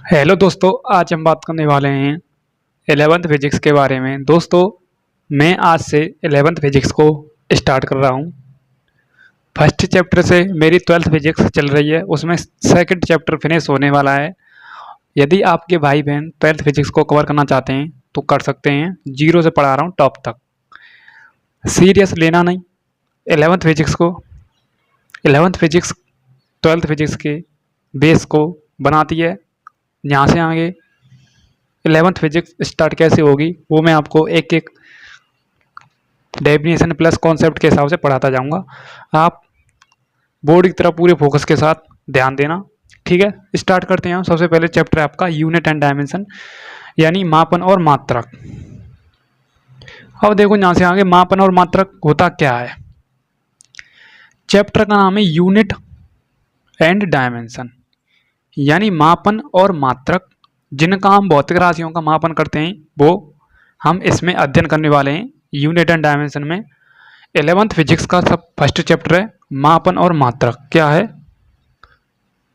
Hello दोस्तों, आज हम बात करने वाले हैं 11th फिजिक्स के बारे में। दोस्तों, मैं आज से 11th फिजिक्स को स्टार्ट कर रहा हूँ। फर्स्ट चैप्टर से मेरी 12th फिजिक्स चल रही है, उसमें सेकंड चैप्टर फिनिश होने वाला है। यदि आपके भाई बहन 12th फिजिक्स को कवर करना चाहते हैं तो कर सकते हैं। जीरो से पढ़ा रहा हूँ टॉप तक, सीरियस लेना नहीं 11th फिजिक्स को। 11th फिजिक्स 12th फिजिक्स के बेस को बनाती है। यहाँ से आगे 11th फिजिक्स स्टार्ट कैसे होगी वो मैं आपको एक एक डेफिनेशन प्लस कॉन्सेप्ट के हिसाब से पढ़ाता जाऊंगा। आप बोर्ड की तरफ पूरे फोकस के साथ ध्यान देना। ठीक है, स्टार्ट करते हैं। सबसे पहले चैप्टर है आपका यूनिट एंड डायमेंशन, यानी मापन और मात्रक। अब देखो यहाँ से आगे मापन और मात्रक होता क्या है। चैप्टर का नाम है यूनिट एंड डायमेंशन, यानी मापन और मात्रक। जिनका हम भौतिक राशियों का मापन करते हैं वो हम इसमें अध्ययन करने वाले हैं यूनिट एंड डायमेंशन में। 11th फिजिक्स का सब फर्स्ट चैप्टर है मापन और मात्रक। क्या है?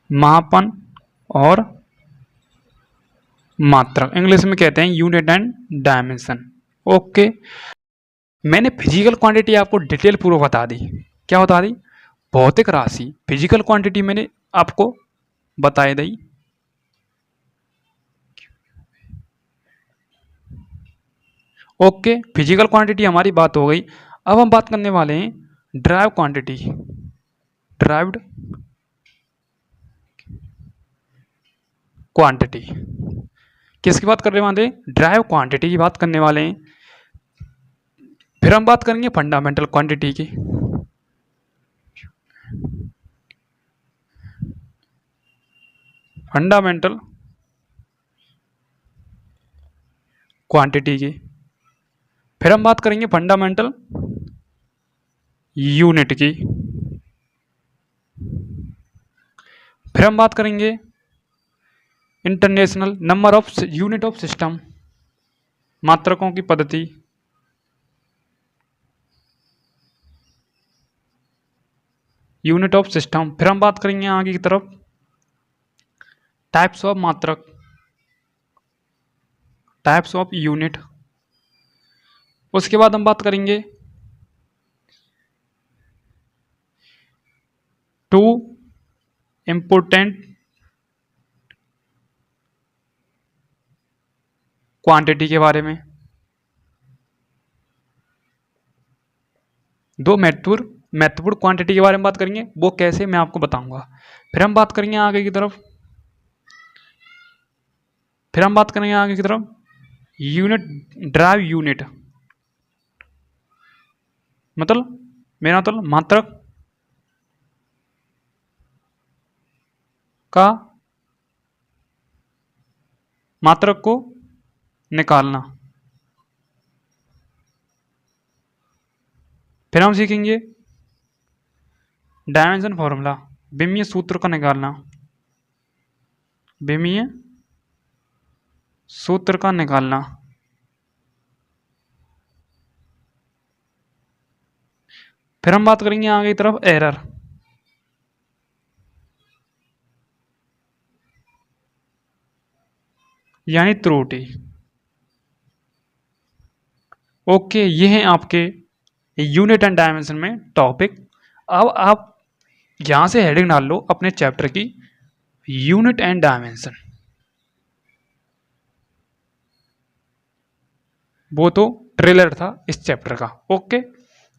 मापन और मात्रक, इंग्लिश में कहते हैं यूनिट एंड डायमेंशन। ओके, मैंने फिजिकल क्वांटिटी आपको डिटेल पूर्व बता दी। क्या बता दी? भौतिक राशि, फिजिकल क्वांटिटी मैंने आपको बताई दी। ओके, फिजिकल क्वांटिटी हमारी बात हो गई। अब हम बात करने वाले हैं ड्राइव क्वांटिटी। ड्राइव्ड क्वांटिटी किसकी बात कर रहे हैं? ड्राइव क्वांटिटी की बात करने वाले हैं। फिर हम बात करेंगे फंडामेंटल क्वांटिटी की। फंडामेंटल क्वांटिटी की। फिर हम बात करेंगे फंडामेंटल यूनिट की। फिर हम बात करेंगे international number of unit of system, मात्रकों की पद्धति। Unit of system. फिर हम बात करेंगे आगे की तरफ टाइप्स ऑफ मात्रक, टाइप्स ऑफ यूनिट। उसके बाद हम बात करेंगे टू इम्पोर्टेंट क्वांटिटी के बारे में। दो महत्वपूर्ण क्वांटिटी के बारे में बात करेंगे, वो कैसे मैं आपको बताऊंगा। फिर हम बात करेंगे आगे की तरफ यूनिट, ड्राइव यूनिट, मतलब मेरा मतलब मात्रक को निकालना। फिर हम सीखेंगे डायमेंशन फॉर्मूला, विमीय सूत्र का निकालना। विमीय सूत्र का निकालना। फिर हम बात करेंगे आगे की तरफ एरर, यानी त्रुटि। ओके, ये हैं आपके यूनिट एंड डायमेंशन में टॉपिक। अब आप यहां से हेडिंग डाल लो अपने चैप्टर की, यूनिट एंड डायमेंशन। वो तो ट्रेलर था इस चैप्टर का। ओके,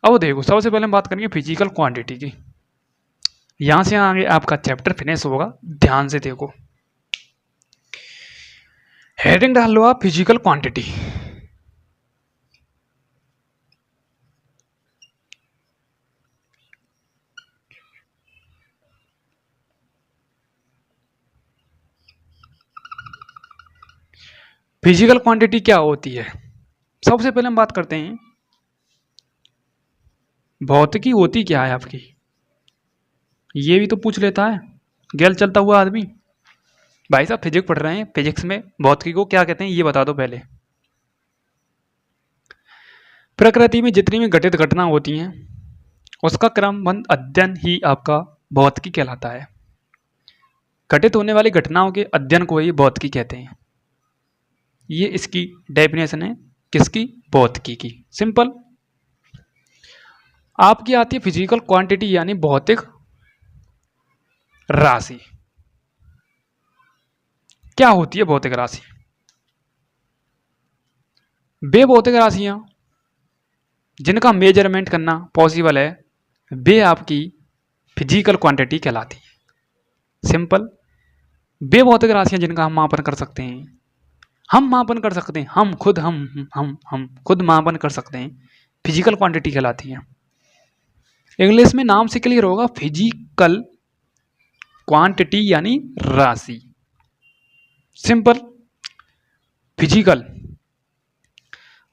अब देखो सबसे पहले हम बात करेंगे फिजिकल क्वांटिटी की। यहां से आगे आपका चैप्टर फिनिश होगा, ध्यान से देखो। हेडिंग डाल लो आप फिजिकल क्वांटिटी। फिजिकल क्वांटिटी क्या होती है? सबसे पहले हम बात करते हैं भौतिकी होती क्या है आपकी। ये भी तो पूछ लेता है गैल चलता हुआ आदमी। भाई साहब फिजिक्स पढ़ रहे हैं, फिजिक्स में भौतिकी को क्या कहते हैं ये बता दो पहले। प्रकृति में जितनी भी घटित घटना होती हैं उसका क्रमबद्ध अध्ययन ही आपका भौतिकी कहलाता है। घटित होने वाली घटनाओं के अध्ययन को ही भौतिकी कहते हैं। ये इसकी डेफिनेशन है, किसकी? भौतिकी की। सिंपल। आपकी आती है फिजिकल क्वांटिटी यानी भौतिक राशि। क्या होती है भौतिक राशि? वे भौतिक राशियां जिनका मेजरमेंट करना पॉसिबल है, वे आपकी फिजिकल क्वांटिटी कहलाती है। सिंपल। वे भौतिक राशियां जिनका हम मापन कर सकते हैं, हम मापन कर सकते हैं, हम खुद मापन कर सकते हैं, फिजिकल क्वांटिटी कहलाती है। इंग्लिश में नाम से क्लियर होगा, फिजिकल क्वांटिटी यानी राशि। सिंपल। फिजिकल।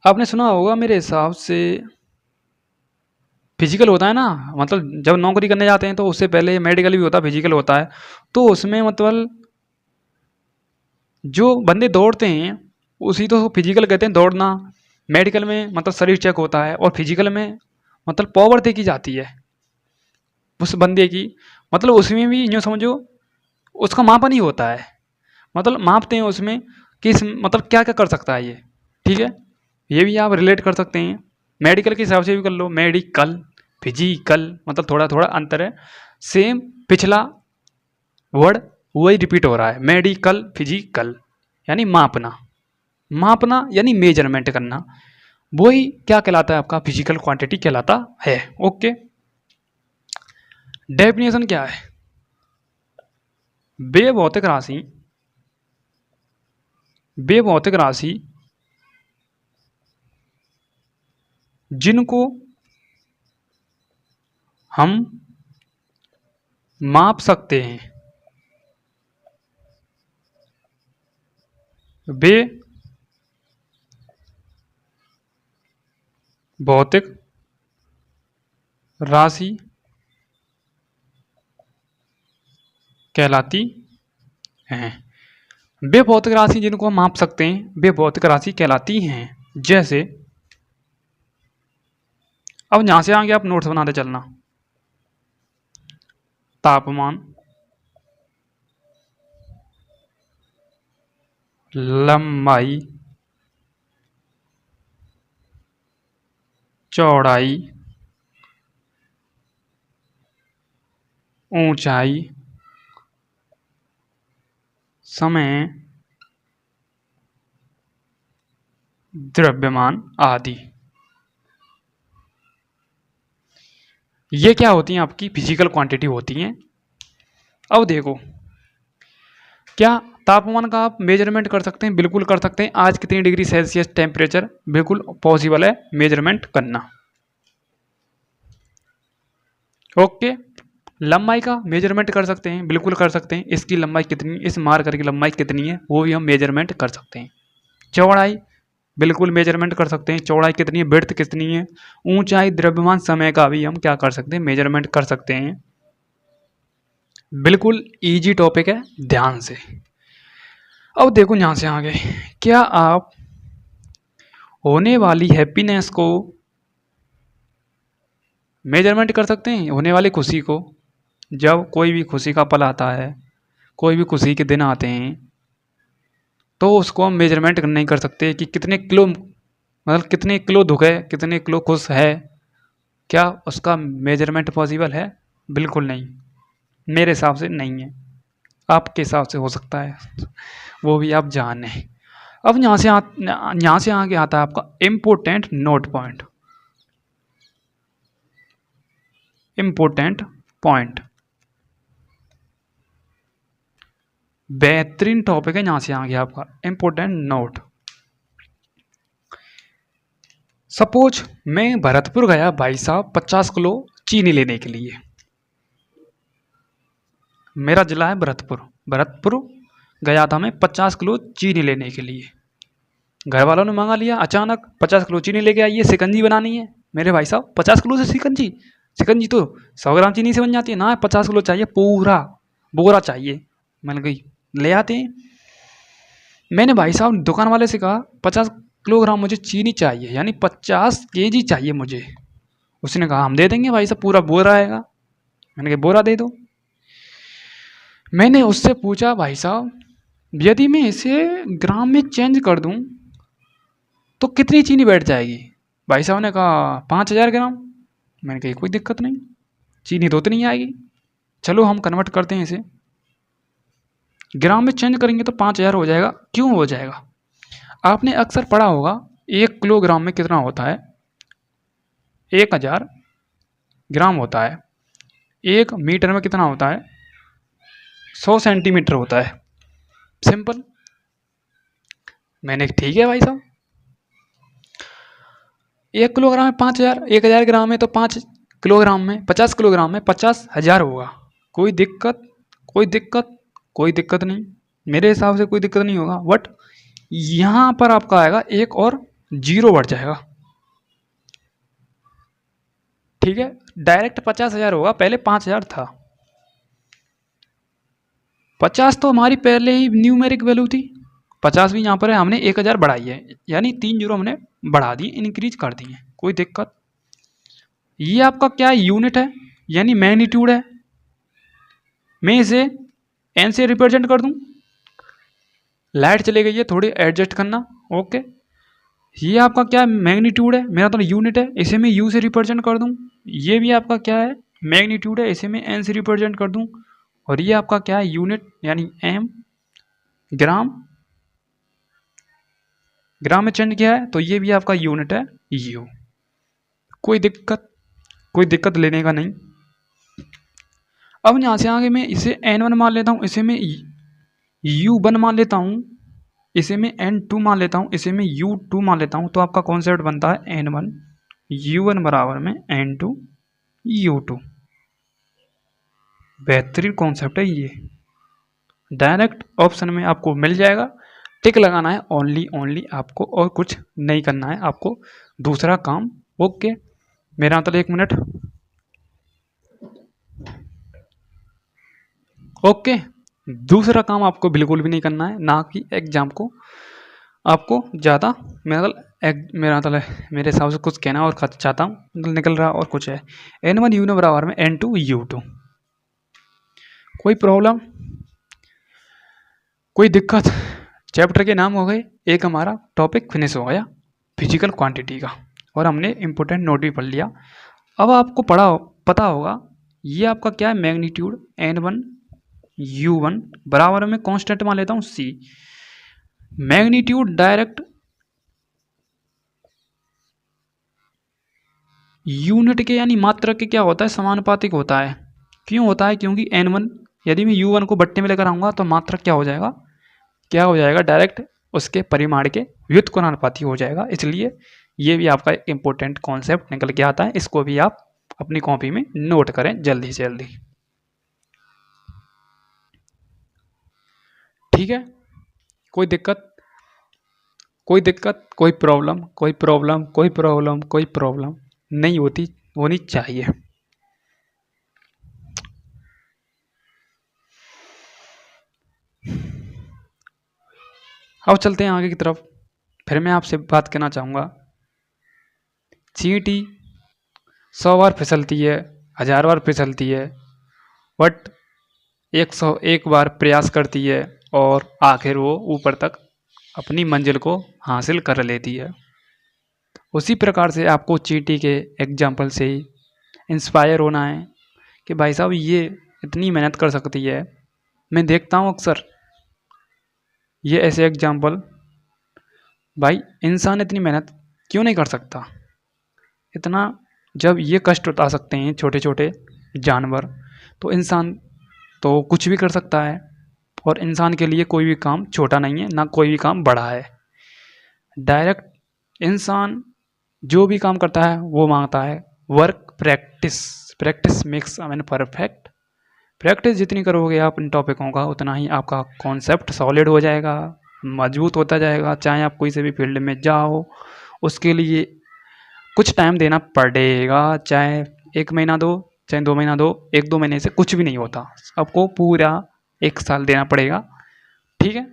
आपने सुना होगा मेरे हिसाब से, फिजिकल होता है ना, मतलब जब नौकरी करने जाते हैं तो उससे पहले मेडिकल भी होता है, फिजिकल होता है। तो उसमें मतलब जो बंदे दौड़ते हैं उसी तो फिजिकल कहते हैं, दौड़ना। मेडिकल में मतलब शरीर चेक होता है, और फिजिकल में मतलब पावर देखी जाती है उस बंदे की। मतलब उसमें भी यूँ समझो उसका मापन ही होता है, मतलब मापते हैं उसमें किस मतलब क्या क्या कर सकता है ये। ठीक है, ये भी आप रिलेट कर सकते हैं, मेडिकल के हिसाब से भी कर लो। मेडिकल फिजिकल मतलब थोड़ा थोड़ा अंतर है, सेम पिछला वर्ड वही रिपीट हो रहा है। मेडिकल फिजिकल यानी मापना, मापना यानी मेजरमेंट करना, वही क्या कहलाता है? आपका फिजिकल क्वांटिटी कहलाता है। ओके। डेफिनेशन क्या है? वे भौतिक राशि, वे भौतिक राशि जिनको हम माप सकते हैं, वे भौतिक राशि कहलाती हैं। वे भौतिक राशि जिनको हम माप सकते हैं, वे भौतिक राशि कहलाती हैं। जैसे अब यहां से आगे आप नोट्स बनाते चलना। तापमान, लंबाई, चौड़ाई, ऊंचाई, समय, द्रव्यमान आदि, ये क्या होती हैं? आपकी फिजिकल क्वांटिटी होती हैं। अब देखो, क्या तापमान का आप मेजरमेंट कर सकते हैं? बिल्कुल कर सकते हैं। आज कितनी डिग्री सेल्सियस टेम्परेचर, बिल्कुल पॉसिबल है मेजरमेंट करना। ओके। लंबाई का मेजरमेंट कर सकते हैं, बिल्कुल कर सकते हैं। इसकी लंबाई कितनी, इस मार्कर की लंबाई कितनी है, वो भी हम मेजरमेंट कर सकते हैं। चौड़ाई बिल्कुल मेजरमेंट कर सकते हैं, चौड़ाई कितनी है, विड्थ कितनी है। ऊंचाई, द्रव्यमान, समय का भी हम क्या कर सकते हैं? मेजरमेंट कर सकते हैं। बिल्कुल इजी टॉपिक है, ध्यान से। अब देखो यहां से आगे, क्या आप होने वाली हैप्पीनेस को मेजरमेंट कर सकते हैं? होने वाली खुशी को, जब कोई भी खुशी का पल आता है, कोई भी खुशी के दिन आते हैं, तो उसको हम मेजरमेंट नहीं कर सकते कि कितने किलो, मतलब कितने किलो दुख है, कितने किलो खुश है। क्या उसका मेजरमेंट पॉसिबल है? बिल्कुल नहीं, मेरे हिसाब से नहीं है। आपके हिसाब से हो सकता है, वो भी आप जाने। अब यहाँ से आगे आता है आपका important note point, important point, बेहतरीन टॉपिक है। यहाँ से आगे आपका इम्पोर्टेंट नोट। सपोज मैं भरतपुर गया भाई साहब 50 किलो चीनी लेने के लिए। मेरा जिला है भरतपुर, भरतपुर गया था मैं 50 किलो चीनी लेने के लिए। घर वालों ने मंगा लिया अचानक, 50 किलो चीनी लेके आइए, शिकंजी बनानी है। मेरे भाई साहब 50 किलो से शिकंजी, शिकंजी तो 100 ग्राम चीनी से बन जाती है ना, 50 किलो चाहिए, पूरा बोरा चाहिए। मैंने गई ले आते हैं। मैंने भाई साहब दुकान वाले से कहा 50 किलोग्राम मुझे चीनी चाहिए, यानी 50 केजी चाहिए मुझे। उसने कहा हम दे देंगे भाई साहब, पूरा बोरा आएगा। मैंने कहा बोरा दे दो। मैंने उससे पूछा भाई साहब यदि मैं इसे ग्राम में चेंज कर दूं तो कितनी चीनी बैठ जाएगी। भाई साहब ने कहा 5,000 ग्राम। मैंने कही कोई दिक्कत नहीं, चीनी तो उतनी आएगी, चलो हम कन्वर्ट करते हैं इसे, ग्राम में चेंज करेंगे तो 5,000 हो जाएगा। क्यों हो जाएगा? आपने अक्सर पढ़ा होगा 1 किलोग्राम में कितना होता है, 1,000 ग्राम होता है। 1 मीटर में कितना होता है, 100 सेंटीमीटर होता है। सिंपल। मैंने ठीक है भाई साहब, 1 किलोग्राम में 5,000, 1,000 ग्राम में तो 5 किलोग्राम में 50 किलोग्राम में 50,000 होगा। कोई दिक्कत, कोई दिक्कत, कोई दिक्कत नहीं, मेरे हिसाब से कोई दिक्कत नहीं होगा। बट यहाँ पर आपका आएगा एक और जीरो बढ़ जाएगा। ठीक है, डायरेक्ट 50,000 होगा, पहले 5,000 था। 50 तो हमारी पहले ही न्यूमेरिक वैल्यू थी, 50 भी यहाँ पर है, हमने 1,000 बढ़ाई है, यानी 3 जीरो हमने बढ़ा दिए, इंक्रीज कर दिए, कोई दिक्कत। ये आपका क्या यूनिट है, यानी मैग्नीट्यूड है। मैं इसे एन से रिप्रेजेंट कर दूं, लाइट चली गई है, थोड़ी एडजस्ट करना। ओके, ये आपका क्या मैग्नीट्यूड है, मेरा तो यूनिट है, इसे मैं यू से रिप्रेजेंट कर दूं। ये भी आपका क्या है, मैग्नीट्यूड है, इसे मैं एन से रिप्रेजेंट कर दूं। और ये आपका क्या है, यूनिट, यानी एम, ग्राम, ग्राम में चेंज किया है तो ये भी आपका यूनिट है यू। कोई दिक्कत, कोई दिक्कत लेने का नहीं। अब यहाँ से आगे मैं इसे n1 मान लेता हूँ, इसे मैं u1 मान लेता हूँ, इसे मैं n2 मान लेता हूँ, इसे मैं u2 मान लेता हूँ। तो आपका कॉन्सेप्ट बनता है n1 u1 बराबर में n2 u2। बेहतरीन कॉन्सेप्ट है ये, डायरेक्ट ऑप्शन में आपको मिल जाएगा। टिक लगाना है ओनली ओनली आपको, और कुछ नहीं करना है आपको दूसरा काम। ओके, मेरा मतलब 1 मिनट। ओके, दूसरा काम आपको बिल्कुल भी नहीं करना है, ना कि एग्जाम को आपको ज़्यादा, मेरा मतलब मेरे हिसाब से कुछ कहना और चाहता हूँ, मतलब निकल रहा और कुछ है। n1 u बराबर में n2 u2। कोई प्रॉब्लम, कोई दिक्कत? चैप्टर के नाम हो गए, एक हमारा टॉपिक फिनिश हो गया फिजिकल क्वांटिटी का, और हमने इम्पोर्टेंट नोट भी पढ़ लिया। अब आपको पता होगा ये आपका क्या है, मैग्नीट्यूड n1 u1 बराबर में कांस्टेंट मान लेता हूँ c। मैग्नीट्यूड डायरेक्ट यूनिट के यानी मात्रक के क्या होता है, समानुपातिक होता है। क्यों होता है? क्योंकि n1 यदि मैं u1 को बट्टे में लेकर आऊँगा तो मात्रक क्या हो जाएगा, क्या हो जाएगा, डायरेक्ट उसके परिमाण के व्युत्क्रमानुपाती हो जाएगा। इसलिए ये भी आपका इंपॉर्टेंट कॉन्सेप्ट निकल के आता है, इसको भी आप अपनी कॉपी में नोट करें जल्दी से जल्दी। ठीक है, कोई दिक्कत, कोई दिक्कत, कोई प्रॉब्लम, कोई प्रॉब्लम, कोई प्रॉब्लम, कोई प्रॉब्लम नहीं होनी चाहिए। अब चलते हैं आगे की तरफ। फिर मैं आपसे बात करना चाहूँगा, चींटी 100 बार फिसलती है, 1000 बार फिसलती है, बट 101 बार प्रयास करती है और आखिर वो ऊपर तक अपनी मंजिल को हासिल कर लेती है। उसी प्रकार से आपको चींटी के एग्जाम्पल से ही इंस्पायर होना है कि भाई साहब ये इतनी मेहनत कर सकती है। मैं देखता हूँ अक्सर ये ऐसे एग्जाम्पल, भाई इंसान इतनी मेहनत क्यों नहीं कर सकता इतना, जब ये कष्ट उठा सकते हैं छोटे छोटे जानवर, तो इंसान तो कुछ भी कर सकता है। और इंसान के लिए कोई भी काम छोटा नहीं है, ना कोई भी काम बड़ा है। डायरेक्ट इंसान जो भी काम करता है वो मांगता है work practice. Practice makes man perfect. Practice जितनी करोगे आप इन टॉपिकों का, उतना ही आपका कॉन्सेप्ट सॉलिड हो जाएगा, मजबूत होता जाएगा। चाहे आप कोई से भी फील्ड में जाओ, उसके लिए कुछ टाइम देना पड़ेगा, चाहे 1 महीना दो, चाहे 2 महीना दो। 1-2 महीने से कुछ भी नहीं होता, आपको पूरा 1 साल देना पड़ेगा। ठीक है,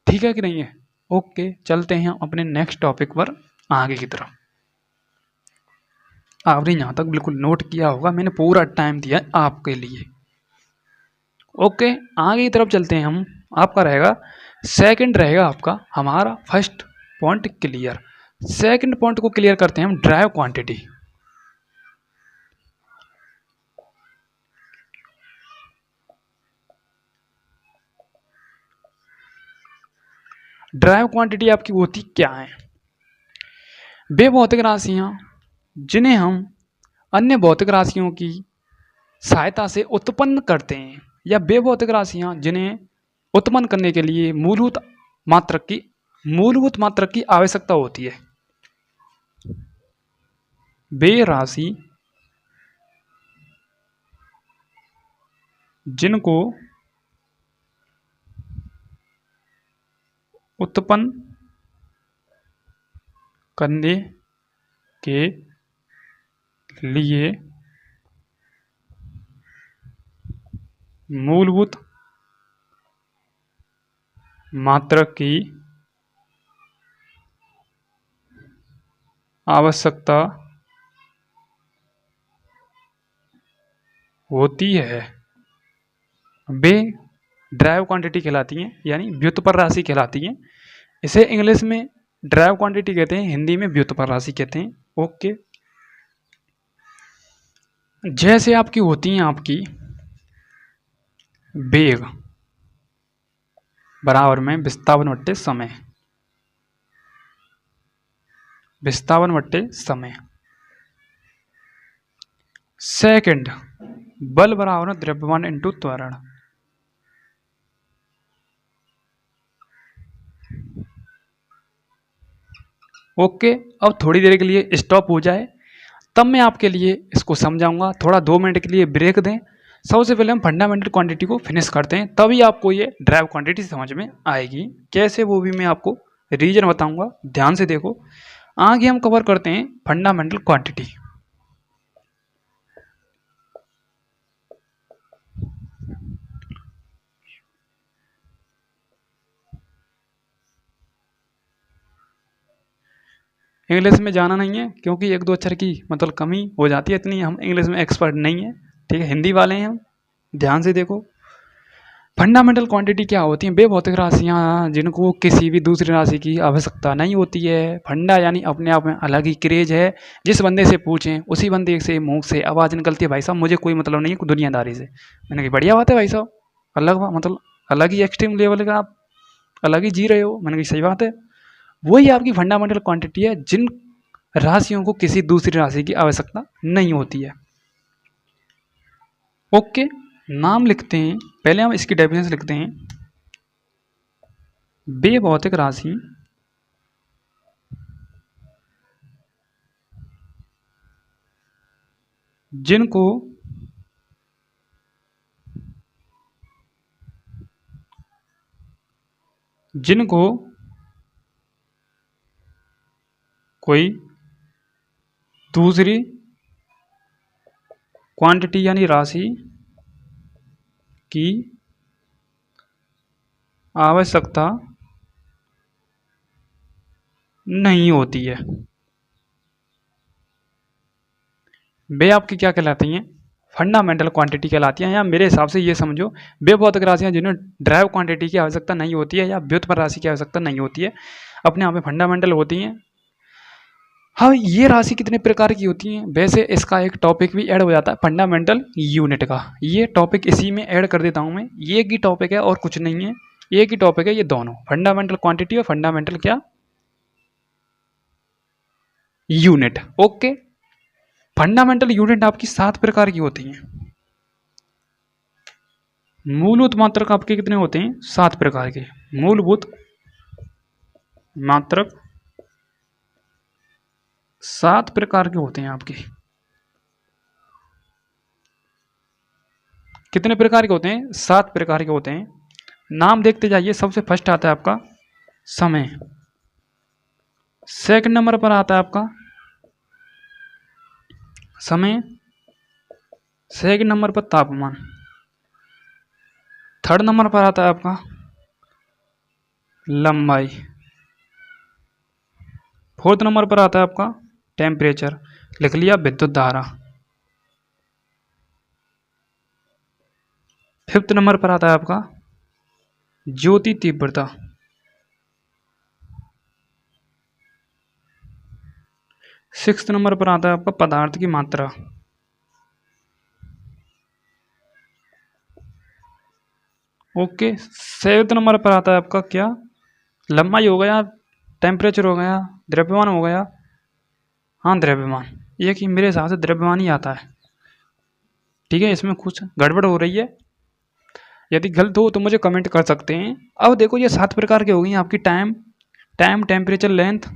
ठीक है कि नहीं है? ओके, चलते हैं अपने नेक्स्ट टॉपिक पर आगे की तरफ। आपने यहाँ तक बिल्कुल नोट किया होगा, मैंने पूरा टाइम दिया है आपके लिए। ओके, आगे की तरफ चलते हैं हम। आपका रहेगा सेकंड, रहेगा आपका हमारा first point clear. Second point को क्लियर करते हैं हम, ड्राइव क्वांटिटी। ड्राइव क्वांटिटी आपकी होती क्या है? वे भौतिक राशियां जिन्हें हम अन्य भौतिक राशियों की सहायता से उत्पन्न करते हैं, या वे भौतिक राशियां जिन्हें उत्पन्न करने के लिए मूलभूत मात्रक की आवश्यकता होती है। वे राशि जिनको उत्पन्न करने के लिए मूलभूत मात्रक की आवश्यकता होती है, वे ड्राइव क्वांटिटी कहलाती हैं, यानी व्युत्पन्न राशि कहलाती हैं। इसे इंग्लिश में ड्राइव क्वांटिटी कहते हैं, हिंदी में व्युत्पन्न राशि कहते हैं। ओके, जैसे आपकी होती हैं आपकी वेग बराबर में विस्थापन बट्टे समय, विस्थापन बट्टे समय। सेकंड, बल बराबर में द्रव्यमान इंटू त्वरण। ओके, अब थोड़ी देर के लिए स्टॉप हो जाए, तब मैं आपके लिए इसको समझाऊंगा। थोड़ा 2 मिनट के लिए ब्रेक दें। सबसे पहले हम फंडामेंटल क्वांटिटी को फिनिश करते हैं, तभी आपको ये ड्राइव क्वांटिटी समझ में आएगी। कैसे, वो भी मैं आपको रीजन बताऊंगा, ध्यान से देखो। आगे हम कवर करते हैं फंडामेंटल क्वांटिटी। इंग्लिश में जाना नहीं है, क्योंकि 1-2 अक्षर की मतलब कमी हो जाती है, इतनी हम इंग्लिश में एक्सपर्ट नहीं है। ठीक है, हिंदी वाले हैं हम, ध्यान से देखो। फंडामेंटल क्वांटिटी क्या होती हैं? वे भौतिक राशियाँ जिनको किसी भी दूसरी राशि की आवश्यकता नहीं होती है। फंडा यानी अपने आप में अलग ही क्रेज है। जिस बंदे से पूछें उसी बंदे से मुंह से आवाज़ निकलती है, भाई साहब मुझे कोई मतलब नहीं है दुनियादारी से। मैंने कहा बढ़िया बात है भाई साहब, मतलब अलग ही एक्सट्रीम लेवल का आप अलग ही जी रहे हो। मैंने कहा सही बात है। वही आपकी फंडामेंटल क्वांटिटी है, जिन राशियों को किसी दूसरी राशि की आवश्यकता नहीं होती है। ओके, नाम लिखते हैं, पहले हम इसकी डेफिनेशन लिखते हैं। वे भौतिक राशि जिनको जिनको कोई दूसरी क्वांटिटी यानी राशि की आवश्यकता नहीं होती है, वे आपकी क्या कहलाती हैं? फंडामेंटल क्वांटिटी कहलाती हैं। या मेरे हिसाब से ये समझो, वे भौतिक राशियाँ जिन्हें ड्राइव क्वांटिटी की आवश्यकता नहीं होती है या व्युत्पन्न राशि की आवश्यकता नहीं होती है, अपने आप में फंडामेंटल होती हैं। हाँ, ये राशि कितने प्रकार की होती हैं? वैसे इसका एक टॉपिक भी ऐड हो जाता है फंडामेंटल यूनिट का। ये टॉपिक इसी में ऐड कर देता हूँ मैं। ये एक ही टॉपिक है और कुछ नहीं है, एक ही टॉपिक है ये दोनों, फंडामेंटल क्वांटिटी और फंडामेंटल क्या, यूनिट। ओके, फंडामेंटल यूनिट आपकी 7 प्रकार की होती हैं। मूलभूत मात्रक आपके कितने होते हैं? 7 प्रकार के मूलभूत मात्रक 7 प्रकार के होते हैं आपके। कितने प्रकार के होते हैं? 7 प्रकार के होते हैं। नाम देखते जाइए। सबसे फर्स्ट आता है आपका समय, सेकंड नंबर पर आता है आपका समय, सेकंड नंबर पर तापमान, थर्ड नंबर पर आता है आपका लंबाई, फोर्थ नंबर पर आता है आपका टेम्परेचर, लिख लिया विद्युत धारा। 5th नंबर पर आता है आपका ज्योति तीव्रता। 6th नंबर पर आता है आपका पदार्थ की मात्रा। ओके। 7th नंबर पर आता है आपका क्या, लंबाई हो गया, टेम्परेचर हो गया, द्रव्यमान हो गया। हाँ द्रव्यमान, ये कि मेरे हिसाब से द्रव्यमान ही आता है। ठीक है, इसमें कुछ गड़बड़ हो रही है, यदि गलत हो तो मुझे कमेंट कर सकते हैं। अब देखो ये 7 प्रकार की हो गई आपकी, time, temperature, length,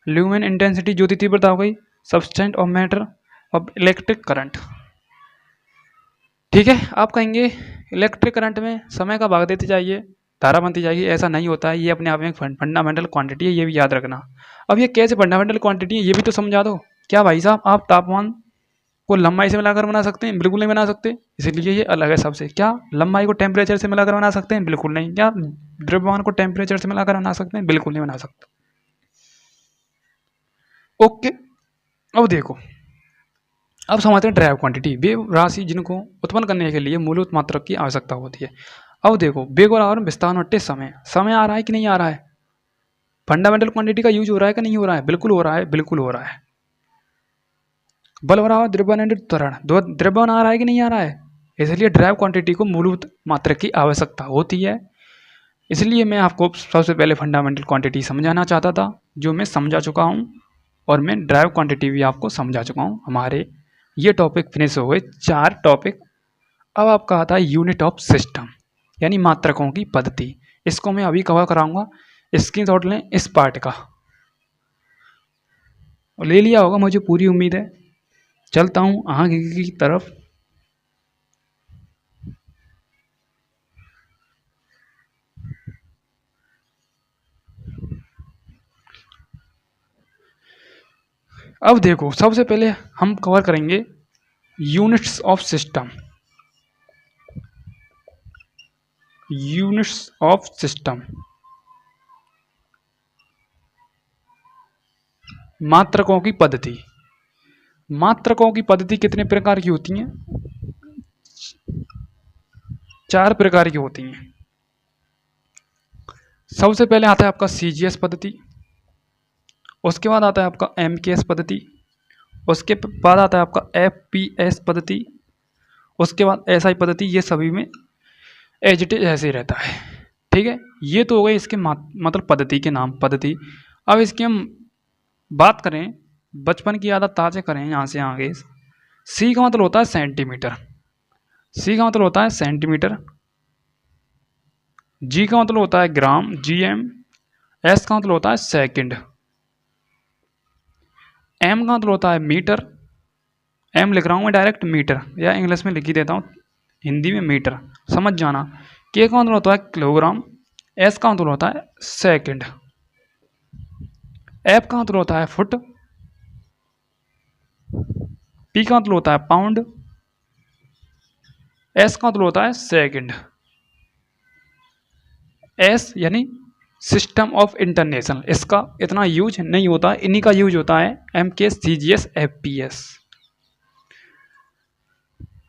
lumen intensity, ज्योति तीव्रता हो गई, सब्सटेंस ऑफ मैटर, और इलेक्ट्रिक करंट। ठीक है, आप कहेंगे इलेक्ट्रिक करंट में समय का भाग देते जाइए, धारा बनती जाएगी। ऐसा नहीं होता है, ये अपने आप में एक फंडामेंटल क्वांटिटी है, ये भी याद रखना। अब ये कैसे फंडामेंटल क्वांटिटी है ये भी तो समझा दो। क्या भाई साहब, आप तापमान को लंबाई से मिलाकर बना सकते हैं? बिल्कुल नहीं बना सकते, इसलिए ये अलग है सबसे। क्या लंबाई को टेम्परेचर से मिलाकर बना सकते हैं? बिल्कुल नहीं। क्या द्रव्यमान को टेम्परेचर से मिलाकर बना सकते हैं? बिल्कुल नहीं बना सकते। ओके, अब देखो, अब समझते हैं ड्राइव क्वांटिटी, वेग राशि जिनको उत्पन्न करने के लिए मूलभूत मात्रक की आवश्यकता होती है। अब देखो, वेग और आवर्त विस्तार नट्टे समय, समय आ रहा है कि नहीं आ रहा है? फंडामेंटल क्वांटिटी का यूज हो रहा है कि नहीं हो रहा है? बिल्कुल हो रहा है, बिल्कुल हो रहा है। बल और द्रव्यमान त्वरण, द्रव्यमान आ रहा है कि नहीं आ रहा है? इसलिए ड्राइव क्वांटिटी को मूलभूत मात्रक की आवश्यकता होती है। इसलिए मैं आपको सबसे पहले फंडामेंटल क्वांटिटी समझाना चाहता था, जो मैं समझा चुका हूँ, और मैं ड्राइव क्वांटिटी भी आपको समझा चुका हूँ। हमारे ये टॉपिक फिनिश हो गए, 4 टॉपिक। अब आपका आता है यूनिट ऑफ सिस्टम, यानी मात्रकों की पद्धति। इसको मैं अभी कवर कराऊंगा, स्क्रीनशॉट लें इस पार्ट का। ले लिया होगा मुझे पूरी उम्मीद है। चलता हूँ आगे की तरफ। अब देखो, सबसे पहले हम कवर करेंगे units of system. Units of system, मात्रकों की पद्धति। मात्रकों की पद्धति कितने प्रकार की होती हैं? 4 प्रकार की होती हैं। सबसे पहले आता है आपका सीजीएस पद्धति, उसके बाद आता है आपका एमकेएस पद्धति, उसके बाद आता है आपका एफपीएस पद्धति, उसके बाद एसआई पद्धति। ये सभी में एज इट इज ऐसे ही रहता है। ठीक है, ये तो हो गए इसके मतलब पद्धति के नाम, पद्धति। अब इसकी हम बात करें, बचपन की आदत ताज़ा करें यहाँ से आगे। सी का मतलब होता है सेंटीमीटर, सी का मतलब होता है सेंटीमीटर। जी का मतलब होता है ग्राम, जीएम। एस का मतलब होता है सेकंड। एम का मतलब होता है मीटर, एम लिख रहा हूँ मैं डायरेक्ट मीटर, या इंग्लिश में लिख ही देता हूँ हिंदी में मीटर, समझ जाना। के का मतलब होता है किलोग्राम, एस का मतलब होता है सेकंड, एफ का मतलब होता है फुट, पी का मतलब होता है पाउंड, एस का मतलब होता है सेकंड। एस यानी सिस्टम ऑफ इंटरनेशनल, इसका इतना यूज नहीं होता, इन्हीं का यूज होता है M K, C G S, F P S.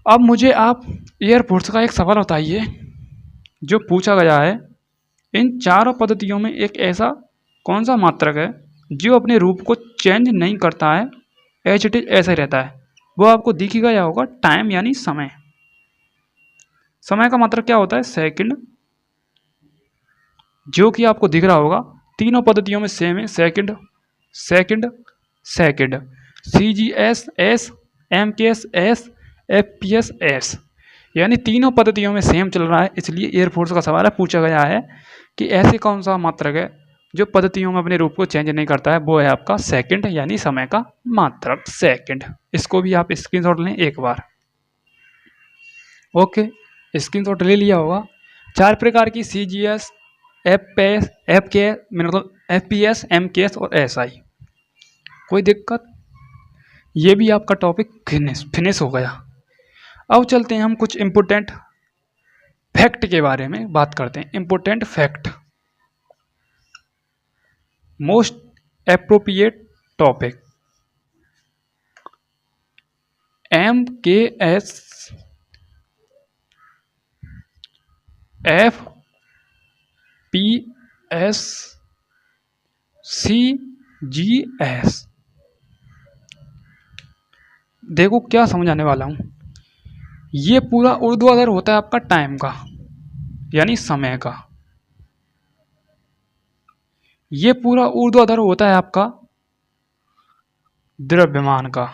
अब मुझे आप एयरफोर्स का एक सवाल बताइए जो पूछा गया है, इन चारों पद्धतियों में एक ऐसा कौन सा मात्रक है जो अपने रूप को चेंज नहीं करता है, एज इट इज ऐसा ही रहता है? वो आपको दिख ही गया होगा, टाइम यानी समय। समय का मात्रक क्या होता है? सेकंड, जो कि आपको दिख रहा होगा तीनों पद्धतियों में सेम है, सेकंड सेकंड सेकंड। सी G S S, M K S S, F P S S, यानी तीनों पद्धतियों में सेम चल रहा है। इसलिए एयरफोर्स का सवाल है, पूछा गया है कि ऐसे कौन सा मात्रक है जो पद्धतियों में अपने रूप को चेंज नहीं करता है? वो है आपका सेकंड, यानी समय का मात्रक सेकंड। इसको भी आप स्क्रीनशॉट लें एक बार। ओके, स्क्रीनशॉट ले लिया होगा। 4 प्रकार की सी जी एस, एफ के मतलब F P S, M K S और एस आई। कोई दिक्कत? ये भी आपका टॉपिक फिनिश हो गया। अब चलते हैं हम कुछ इम्पोर्टेंट फैक्ट के बारे में बात करते हैं। Important fact, most appropriate topic. M K S F P S C G S. देखो क्या समझाने वाला हूँ। ये पूरा ऊर्ध्वाधर होता है आपका टाइम का, यानी समय का। ये पूरा ऊर्ध्वाधर होता है आपका द्रव्यमान का,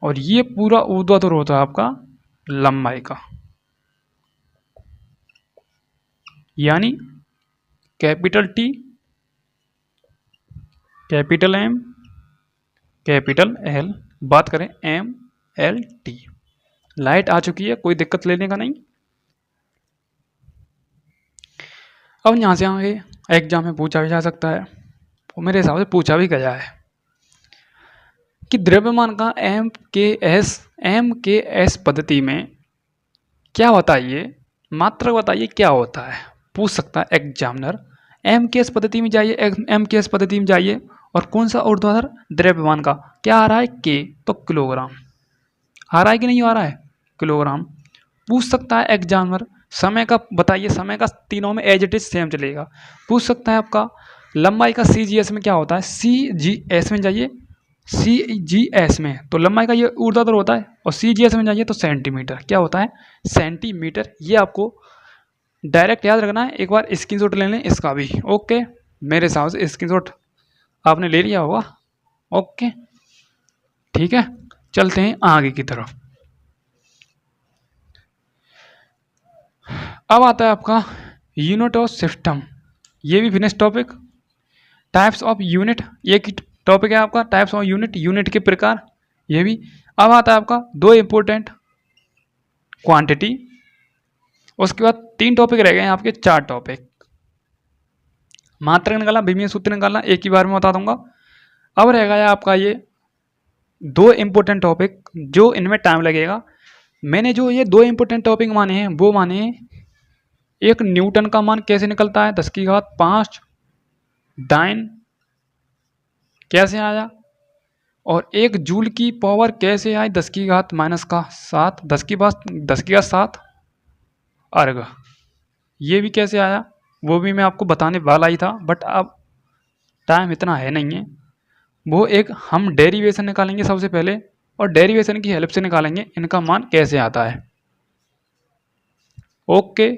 और ये पूरा ऊर्ध्वाधर होता है आपका लंबाई का, यानी capital T, capital M, capital L. बात करें एम एल टी। लाइट आ चुकी है, कोई दिक्कत लेने का नहीं। अब यहाँ से आगे एग्जाम में पूछा भी जा सकता है, और मेरे हिसाब से पूछा भी गया है कि द्रव्यमान का एम के एस पद्धति में क्या बताइए, मात्रक बताइए क्या होता है, पूछ सकता है एग्जामिनर। एम के एस पद्धति में जाइए, एम के एस पद्धति में जाइए, और कौन सा ऊर्ध्वाधर द्रव्यमान का क्या आ रहा है, के, तो किलोग्राम आ रहा है कि नहीं आ रहा है, किलोग्राम। पूछ सकता है एग्जामिनर समय का बताइए, समय का तीनों में एज इट इज सेम चलेगा। पूछ सकता है आपका लंबाई का सी जी एस में क्या होता है, सी जी एस में जाइए, सी जी एस में तो लंबाई का ये ऊर्ध्वाधर होता है, और सी जी एस में जाइए तो सेंटीमीटर क्या होता है, सेंटीमीटर। ये आपको डायरेक्ट याद रखना है, एक बार स्क्रीनशॉट ले लें इसका भी। ओके, मेरे हिसाब से स्क्रीनशॉट आपने ले लिया होगा। ओके ठीक है, चलते हैं आगे की तरफ। अब आता है आपका यूनिट ऑफ सिस्टम, ये भी finish topic. Types of unit, एक ही टॉपिक है आपका, टाइप्स ऑफ यूनिट, यूनिट के प्रकार, ये भी। अब आता है आपका दो इंपॉर्टेंट, क्वांटिटी। उसके बाद तीन टॉपिक रह गए हैं आपके, चार टॉपिक। मात्रक निकालना, विमीय सूत्र निकालना, एक ही बार में बता दूंगा। अब रह गया आपका ये दो इंपॉर्टेंट टॉपिक, जो इनमें टाइम लगेगा। मैंने जो ये दो इंपॉर्टेंट टॉपिक माने हैं वो माने हैं, एक न्यूटन का मान कैसे निकलता है 10⁵ डाइन कैसे आया, और एक जूल की पावर कैसे आई 10⁻⁷ 10⁻7 अर्ग, ये भी कैसे आया वो भी मैं आपको बताने वाला ही था, बट अब टाइम इतना है नहीं है। वो एक हम डेरिवेशन निकालेंगे सबसे पहले, और डेरिवेशन की हेल्प से निकालेंगे इनका मान कैसे आता है। ओके,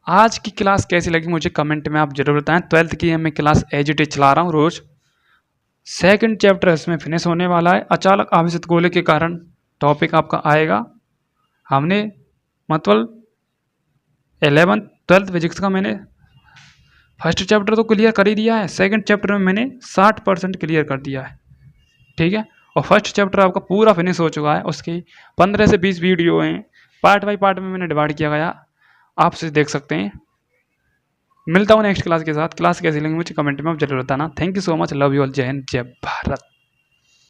आज की क्लास कैसी लगी मुझे कमेंट में आप जरूर बताएं। 12th की मैं क्लास एज इट इज चला रहा हूँ रोज। सेकंड चैप्टर इसमें फिनिश होने वाला है। अचानक आवेशित गोले के कारण टॉपिक आपका आएगा। हमने मतलब 11th 12th फिजिक्स का मैंने फर्स्ट चैप्टर तो क्लियर कर ही दिया है, सेकंड चैप्टर में मैंने 60% क्लियर कर दिया है, ठीक है। और फर्स्ट चैप्टर आपका पूरा फिनिश हो चुका है, उसकी 15 से 20 वीडियो हैं, पार्ट बाई पार्ट में मैंने डिवाइड किया गया, आप से देख सकते हैं। मिलता हूँ नेक्स्ट क्लास के साथ। क्लास कैसी लगी मुझे कमेंट में आप जरूर बताना। Thank you so much, love you all, जय हिंद, जय भारत।